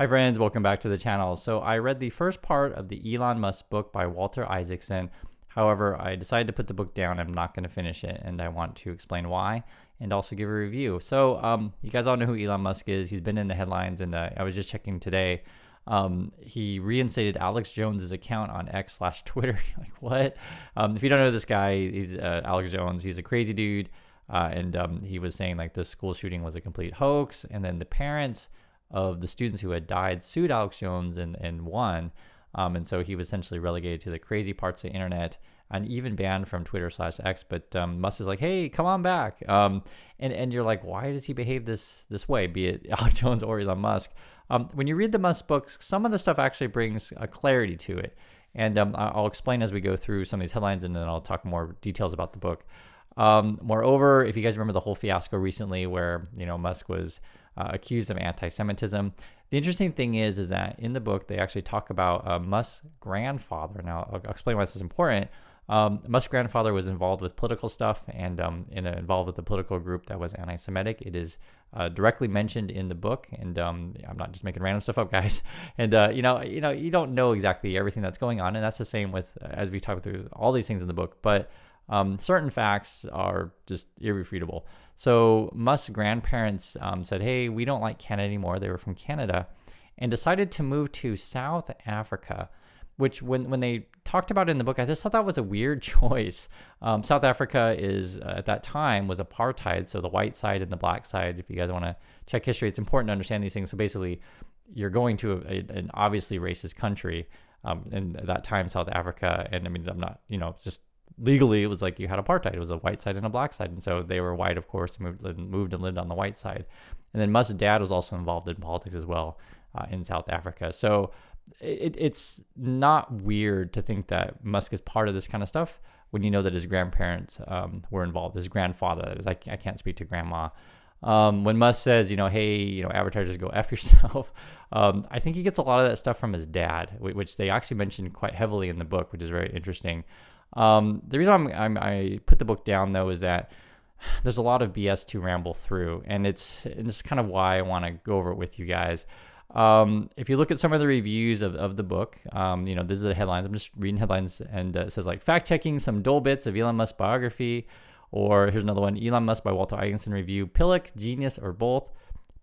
Hi friends, welcome back to the channel. So I read the first part of the Elon Musk book by Walter Isaacson. However, I decided to put the book down. I'm not going to finish it, and I want to explain why and also give a review. So you guys all know who Elon Musk is. He's been in the headlines, and I was just checking today. He reinstated Alex Jones's account on X/Twitter. Like, what? If you don't know this guy, he's Alex Jones. He's a crazy dude, and he was saying like the school shooting was a complete hoax, and then the parents of the students who had died sued Alex Jones and won. And so he was essentially relegated to the crazy parts of the internet and even banned from Twitter/X. But Musk is like, hey, come on back. And you're like, why does he behave this way, be it Alex Jones or Elon Musk? When you read the Musk books, some of the stuff actually brings a clarity to it. And I'll explain as we go through some of these headlines, and then I'll talk more details about the book. Moreover, if you guys remember the whole fiasco recently where, Musk was accused of anti-Semitism, the interesting thing is that in the book, they actually talk about Musk's grandfather. Now, I'll explain why this is important. Musk's grandfather was involved with political stuff and involved with a political group that was anti-Semitic. It is directly mentioned in the book, and I'm not just making random stuff up, guys. And you don't know exactly everything that's going on, and that's the same with as we talk through all these things in the book. But certain facts are just irrefutable. So Musk's grandparents said, hey, we don't like Canada anymore. They were from Canada and decided to move to South Africa, which when they talked about it in the book, I just thought that was a weird choice. South Africa is, at that time, was apartheid. So the white side and the black side, if you guys want to check history, it's important to understand these things. So basically, you're going to an obviously racist country in that time, South Africa. And I mean, I'm not, just legally, it was like you had apartheid. It was a white side and a black side. And so they were white, of course, moved and lived on the white side. And then Musk's dad was also involved in politics as well in South Africa. So it's not weird to think that Musk is part of this kind of stuff when you know that his grandparents were involved, his grandfather, that is. I can't speak to grandma. When Musk says, hey, advertisers, go F yourself, I think he gets a lot of that stuff from his dad, which they actually mentioned quite heavily in the book, which is very interesting. The reason I put the book down, though, is that there's a lot of BS to ramble through, and it's kind of why I want to go over it with you guys. If you look at some of the reviews of the book, this is the headlines. I'm just reading headlines, and it says like fact-checking some dull bits of Elon Musk biography, or here's another one, Elon Musk by Walter Isaacson review, Pillock, genius, or both.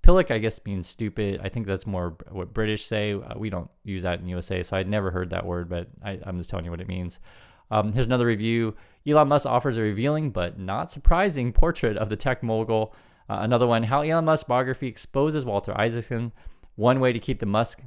Pillock, I guess, means stupid. I think that's more what British say. We don't use that in USA, so I'd never heard that word, but I'm just telling you what it means. Here's another review. Elon Musk offers a revealing but not surprising portrait of the tech mogul. Another one, how Elon Musk's biography exposes Walter Isaacson. One way to keep the Musk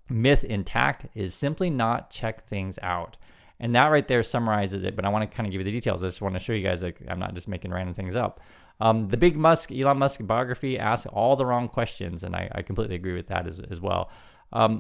myth intact is simply not check things out. And that right there summarizes it, but I want to kind of give you the details. I just want to show you guys that I'm not just making random things up. The big Elon Musk biography asks all the wrong questions, and I completely agree with that as well.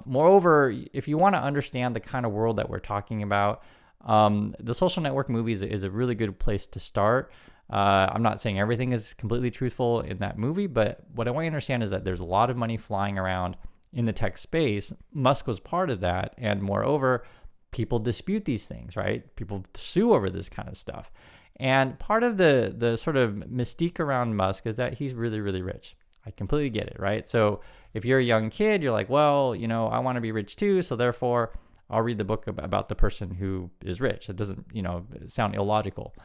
Moreover, if you want to understand the kind of world that we're talking about, the Social Network movie is a really good place to start. I'm not saying everything is completely truthful in that movie, but what I want you to understand is that there's a lot of money flying around in the tech space. Musk was part of that, and moreover, people dispute these things, right? People sue over this kind of stuff. And part of the sort of mystique around Musk is that he's really, really rich. I completely get it, right? So if you're a young kid, you're like, well, I want to be rich too, so therefore I'll read the book about the person who is rich. It doesn't, sound illogical.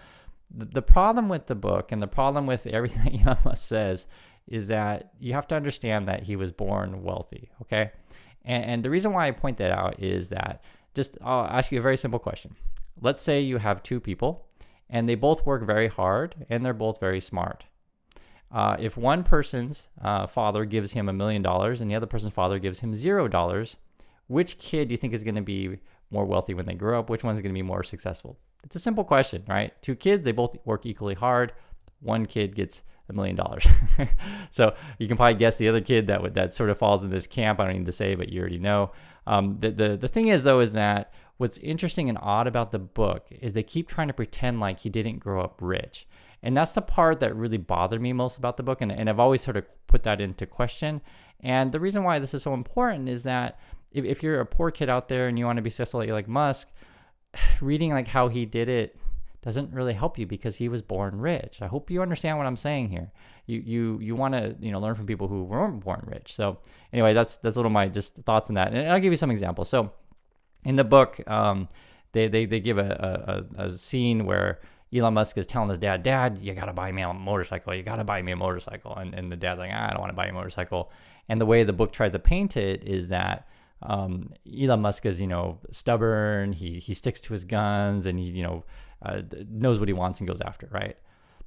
The problem with the book and the problem with everything that Elon Musk says is that you have to understand that he was born wealthy, okay? And the reason why I point that out is that I'll ask you a very simple question. Let's say you have two people and they both work very hard and they're both very smart. If one person's father gives him $1 million and the other person's father gives him $0, which kid do you think is going to be more wealthy when they grow up? Which one's going to be more successful? It's a simple question, right? Two kids, they both work equally hard. One kid gets $1 million. So you can probably guess the other kid that sort of falls in this camp. I don't need to say, but you already know. The thing is, though, is that what's interesting and odd about the book is they keep trying to pretend like he didn't grow up rich. And that's the part that really bothered me most about the book. And I've always sort of put that into question. And the reason why this is so important is that if you're a poor kid out there and you want to be successful like Musk, reading like how he did it doesn't really help you because he was born rich. I hope you understand what I'm saying here. You want to learn from people who weren't born rich. So anyway, that's a little my just thoughts on that, and I'll give you some examples. So in the book, they give a scene where Elon Musk is telling his dad, you got to buy me a motorcycle. You got to buy me a motorcycle. And the dad's like, I don't want to buy you a motorcycle. And the way the book tries to paint it is that Elon Musk is, stubborn. He sticks to his guns, and he, knows what he wants and goes after it, right?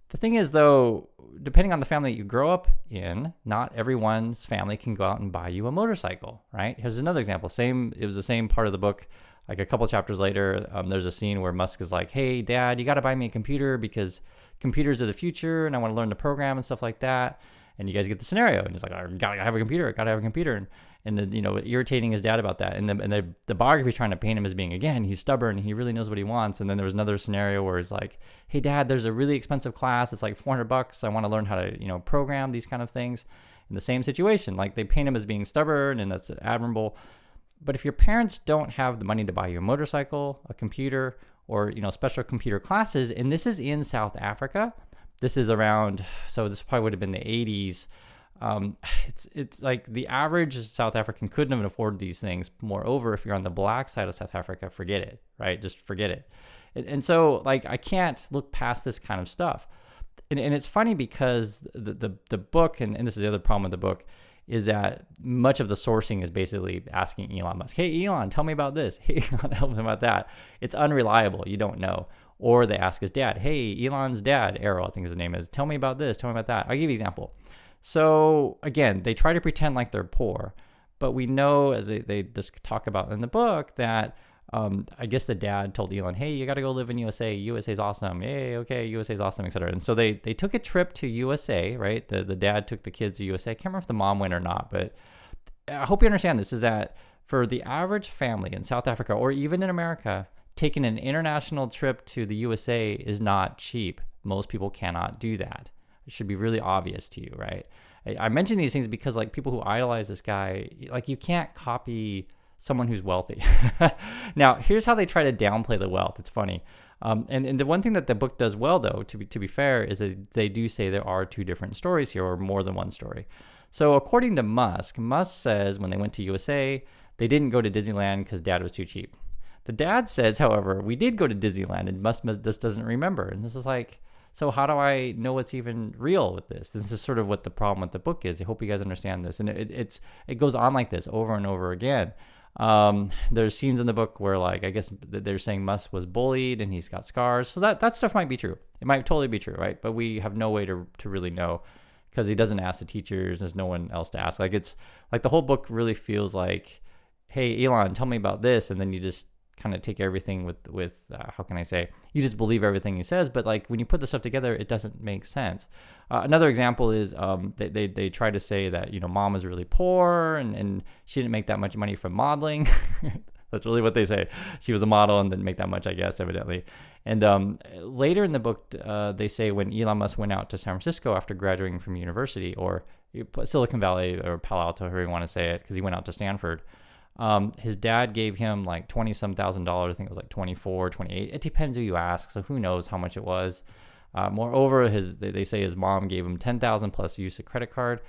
The thing is, though, depending on the family that you grow up in, not everyone's family can go out and buy you a motorcycle, right? Here's another example. It was the same part of the book. Like a couple chapters later, there's a scene where Musk is like, hey, Dad, you got to buy me a computer because computers are the future and I want to learn to program and stuff like that. And you guys get the scenario. And he's like, I got to have a computer. I got to have a computer. And irritating his dad about that. And the biography is trying to paint him as being, again, he's stubborn. He really knows what he wants. And then there was another scenario where it's like, hey, Dad, there's a really expensive class. It's like $400. I want to learn how to, program these kind of things. In the same situation, like they paint him as being stubborn, and that's admirable. But if your parents don't have the money to buy you a motorcycle, a computer, or special computer classes, and this is in South Africa, this is around, so this probably would have been the 80s. It's like the average South African couldn't even afford these things. Moreover, if you're on the black side of South Africa, forget it, right? Just forget it. And so like I can't look past this kind of stuff. And it's funny because the book, and this is the other problem with the book, is that much of the sourcing is basically asking Elon Musk, hey, Elon, tell me about this. Hey, Elon, help me about that. It's unreliable. You don't know. Or they ask his dad, hey, Elon's dad, Errol, I think his name is, tell me about this, tell me about that. I'll give you an example. So again, they try to pretend like they're poor, but we know, as they just talk about in the book, that I guess the dad told Elon, hey, you got to go live in USA. USA's awesome. Yay, okay, USA's awesome, etc. And so they took a trip to USA, right? The dad took the kids to USA. I can't remember if the mom went or not, but I hope you understand this, is that for the average family in South Africa or even in America, taking an international trip to the USA is not cheap. Most people cannot do that. It should be really obvious to you, right? I mention these things because like people who idolize this guy, like you can't copy someone who's wealthy. Now, here's how they try to downplay the wealth. It's funny. And the one thing that the book does well, though, to be fair, is that they do say there are two different stories here, or more than one story. So according to Musk says when they went to USA, they didn't go to Disneyland because Dad was too cheap. The dad says, however, we did go to Disneyland, and Musk just doesn't remember. And this is like, so how do I know what's even real with this? This is sort of what the problem with the book is. I hope you guys understand this. And it goes on like this over and over again. There's scenes in the book where, like, I guess they're saying Musk was bullied and he's got scars. So that stuff might be true. It might totally be true, right? But we have no way to really know because he doesn't ask the teachers. There's no one else to ask. Like, it's like the whole book really feels like, hey, Elon, tell me about this. And then you just kind of take everything with how can I say, you just believe everything he says, but like when you put the stuff together, it doesn't make sense. Another example is they try to say that mom was really poor and she didn't make that much money from modeling. That's really what they say. She was a model and didn't make that much, I guess, evidently. And later in the book, they say when Elon Musk went out to San Francisco after graduating from university, or Silicon Valley or Palo Alto, however you want to say it, because he went out to Stanford. His dad gave him like $20,000. I think it was like 24, 28. It depends who you ask. So who knows how much it was. Moreover, they say his mom gave him $10,000 plus use a credit card,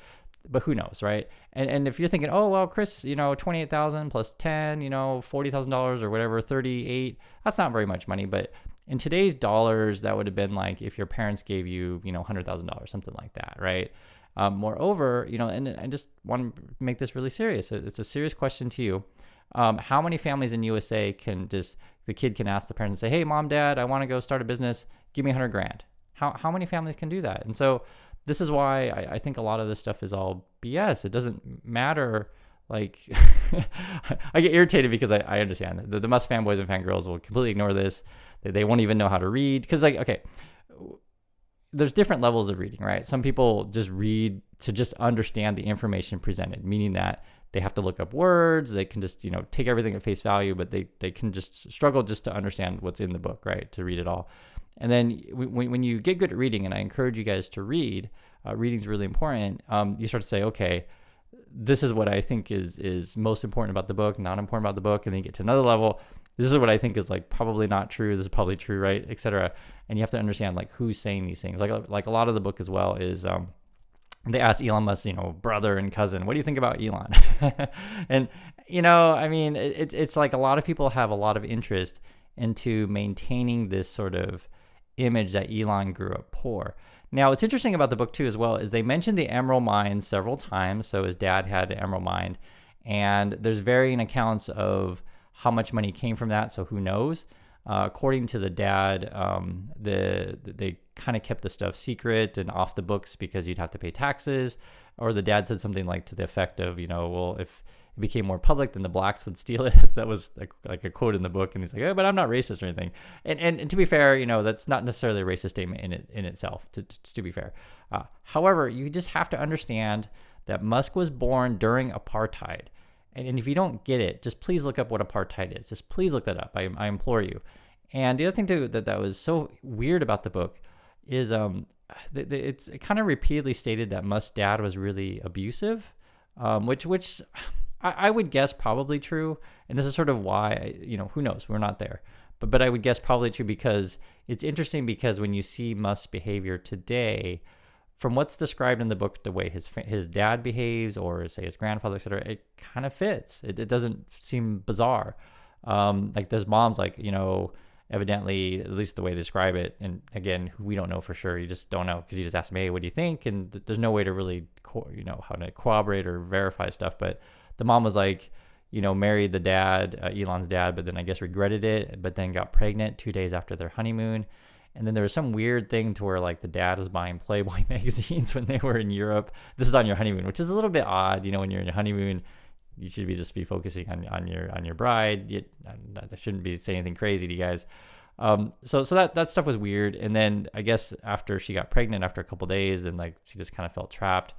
but who knows, right? And if you're thinking, oh, well, Chris, $28,000 plus 10, $40,000 or whatever, 38, that's not very much money. But in today's dollars, that would have been like if your parents gave you, $100,000, something like that, right? Moreover, and I just want to make this really serious. It's a serious question to you. How many families in USA can the kid can ask the parents and say, hey, mom, dad, I want to go start a business. Give me $100,000. How many families can do that? And so this is why I think a lot of this stuff is all BS. It doesn't matter. Like, I get irritated because I understand the Musk fanboys and fangirls will completely ignore this. They won't even know how to read. Because okay, there's different levels of reading, right? Some people just read to just understand the information presented, meaning that they have to look up words. They can just, take everything at face value, but they can just struggle just to understand what's in the book, right? To read it all. And then when you get good at reading, and I encourage you guys to read, reading is really important. You start to say, okay, this is what I think is most important about the book, not important about the book, and then you get to another level. This is what I think is like probably not true. This is probably true, right? Etc. And you have to understand like who's saying these things. Like a lot of the book as well is they ask Elon Musk, brother and cousin, what do you think about Elon? And I mean, it's like a lot of people have a lot of interest into maintaining this sort of image that Elon grew up poor. Now, what's interesting about the book too as well is they mentioned the emerald mine several times. So his dad had an emerald mine, and there's varying accounts of how much money came from that. So who knows? According to the dad, they kind of kept the stuff secret and off the books because you'd have to pay taxes. Or the dad said something like to the effect of, well, if it became more public, then the blacks would steal it. That was like a quote in the book, and he's like, "Oh, but I'm not racist or anything." And to be fair, that's not necessarily a racist statement in itself. To be fair, however, you just have to understand that Musk was born during apartheid, and if you don't get it, just please look up what apartheid is. Just please look that up. I implore you. And the other thing too that was so weird about the book is it kind of repeatedly stated that Musk's dad was really abusive, which I would guess probably true. And this is sort of why, who knows? We're not there. But I would guess probably true because it's interesting because when you see Musk's behavior today, from what's described in the book, the way his dad behaves or say his grandfather, etc., it kind of fits. It doesn't seem bizarre. Like there's moms like, evidently, at least the way they describe it. And again, we don't know for sure. You just don't know because you just ask them, hey, what do you think? And there's no way to really, how to corroborate or verify stuff. But the mom was like, married the dad, Elon's dad, but then I guess regretted it, but then got pregnant 2 days after their honeymoon. And then there was some weird thing to where like the dad was buying Playboy magazines when they were in Europe. This is on your honeymoon, which is a little bit odd. When you're in your honeymoon, you should just be focusing on your bride. I shouldn't be saying anything crazy to you guys. So that stuff was weird. And then I guess after she got pregnant, after a couple days, and like she just kind of felt trapped.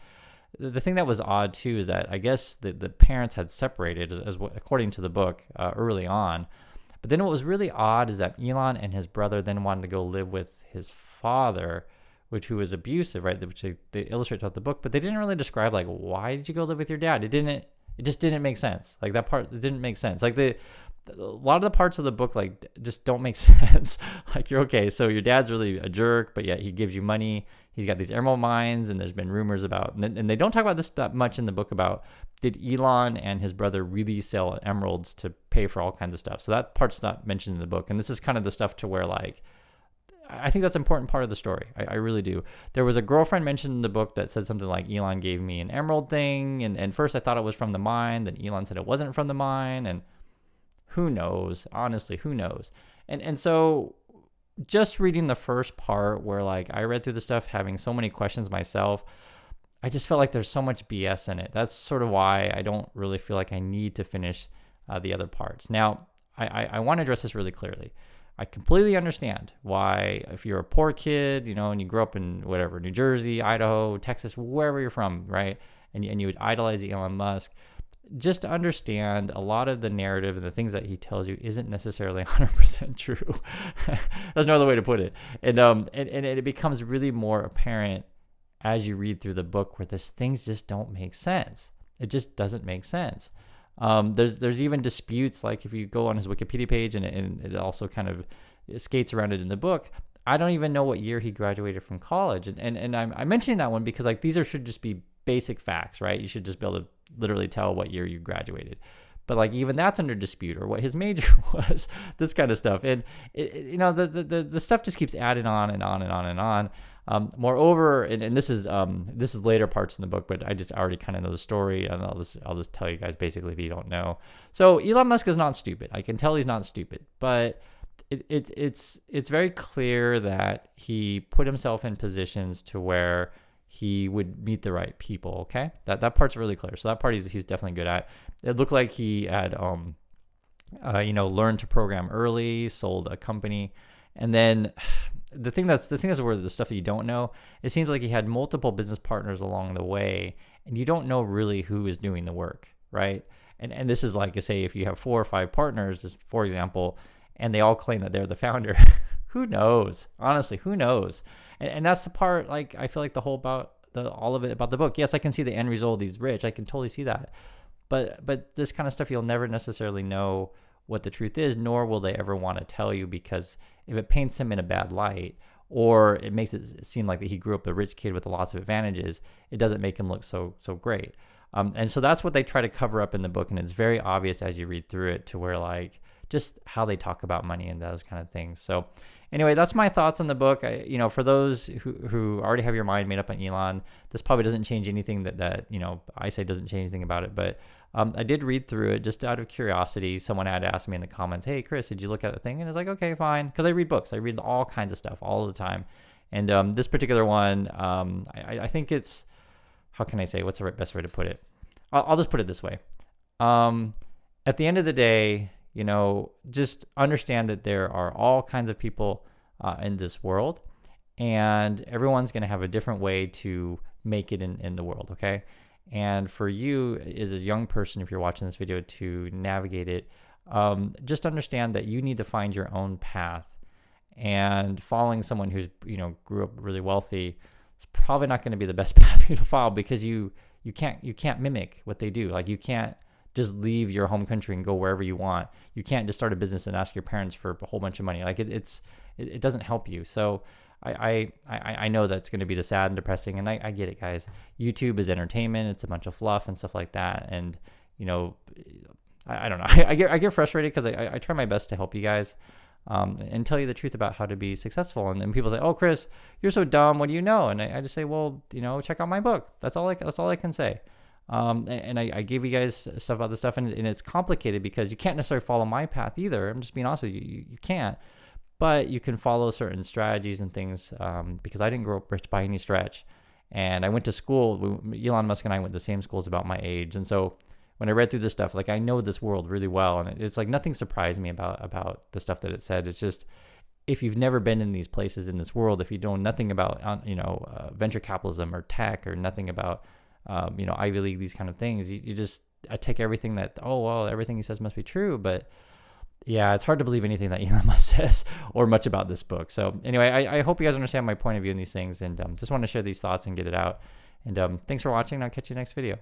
The thing that was odd too is that I guess the parents had separated as according to the book early on. But then what was really odd is that Elon and his brother then wanted to go live with his father, who was abusive, right? Which they illustrate throughout the book, but they didn't really describe like, why did you go live with your dad? It just didn't make sense. Like that part, it didn't make sense. Like a lot of the parts of the book, like just don't make sense. Like you're okay. So your dad's really a jerk, but yet he gives you money. He's got these emerald mines, and there's been rumors about, and they don't talk about this that much in the book about, did Elon and his brother really sell emeralds to pay for all kinds of stuff? So that part's not mentioned in the book. And this is kind of the stuff to where like, I think that's an important part of the story. I really do. There was a girlfriend mentioned in the book that said something like, Elon gave me an emerald thing. And first I thought it was from the mine. Then Elon said it wasn't from the mine. And who knows? Honestly, who knows? And so just reading the first part where like I read through the stuff having so many questions myself, I just felt like there's so much BS in it. That's sort of why I don't really feel like I need to finish the other parts. Now, I want to address this really clearly. I completely understand why if you're a poor kid, and you grew up in whatever, New Jersey, Idaho, Texas, wherever you're from, right? And you would idolize Elon Musk. Just to understand a lot of the narrative and the things that he tells you isn't necessarily 100% true. There's no other way to put it. And it becomes really more apparent as you read through the book where things just don't make sense. It just doesn't make sense. There's even disputes, like if you go on his Wikipedia page and it also kind of skates around it in the book. I don't even know what year he graduated from college. And I'm mentioning that one because like these should just be basic facts, right? You should just be able to literally tell what year you graduated. But like even that's under dispute, or what his major was, this kind of stuff. And the stuff just keeps adding on and on and on and on. Moreover, and this is later parts in the book, but I already kind of know the story, and I'll just tell you guys basically if you don't know. So Elon Musk is not stupid. I can tell he's not stupid, but it's very clear that he put himself in positions to where he would meet the right people. Okay, that part's really clear. So that part he's definitely good at. It looked like he had learned to program early, sold a company, and then the thing that's where the stuff that you don't know, it seems like he had multiple business partners along the way, and you don't know really who is doing the work, right? And this is like, say, if you have 4 or 5 partners, just for example, and they all claim that they're the founder, who knows? Honestly, who knows? And that's the part, like, I feel like the whole all of it about the book. Yes, I can see the end result. He's rich. I can totally see that. But this kind of stuff, you'll never necessarily know what the truth is, nor will they ever want to tell you, because if it paints him in a bad light, or it makes it seem like that he grew up a rich kid with lots of advantages, it doesn't make him look so great. And so that's what they try to cover up in the book, and it's very obvious as you read through it, to where like just how they talk about money and those kind of things. So anyway, that's my thoughts on the book. For those who already have your mind made up on Elon, this probably doesn't change anything that I say doesn't change anything about it. But I did read through it just out of curiosity. Someone had asked me in the comments, "Hey, Chris, did you look at the thing?" And I was like, "Okay, fine," because I read books. I read all kinds of stuff all the time. And this particular one, I think it's, how can I say, what's the best way to put it? I'll just put it this way. At the end of the day, just understand that there are all kinds of people in this world, and everyone's going to have a different way to make it in the world, okay? And for you as a young person, if you're watching this video, to navigate it, just understand that you need to find your own path. And following someone who's grew up really wealthy is probably not going to be the best path for you to follow, because you can't mimic what they do. Like, you can't just leave your home country and go wherever you want. You can't just start a business and ask your parents for a whole bunch of money. Like, it doesn't help you. So I know that's going to be sad and depressing, and I get it, guys. YouTube is entertainment. It's a bunch of fluff and stuff like that. And I don't know. I get frustrated, because I try my best to help you guys and tell you the truth about how to be successful. And then people say, "Oh, Chris, you're so dumb. What do you know?" And I just say, "Well, check out my book." That's all I can say. And I gave you guys stuff about this stuff, and it's complicated because you can't necessarily follow my path either. I'm just being honest with you. You can't. But you can follow certain strategies and things, because I didn't grow up rich by any stretch. And I went to school. Elon Musk and I went to the same schools about my age. And so when I read through this stuff, like, I know this world really well. And it's like nothing surprised me about the stuff that it said. It's just, if you've never been in these places in this world, if you know nothing about, venture capitalism or tech, or nothing about, Ivy League, these kind of things, you just take everything that, oh, well, everything he says must be true. But yeah, it's hard to believe anything that Elon Musk says or much about this book. So anyway, I hope you guys understand my point of view in these things, and just want to share these thoughts and get it out. And thanks for watching, and I'll catch you next video.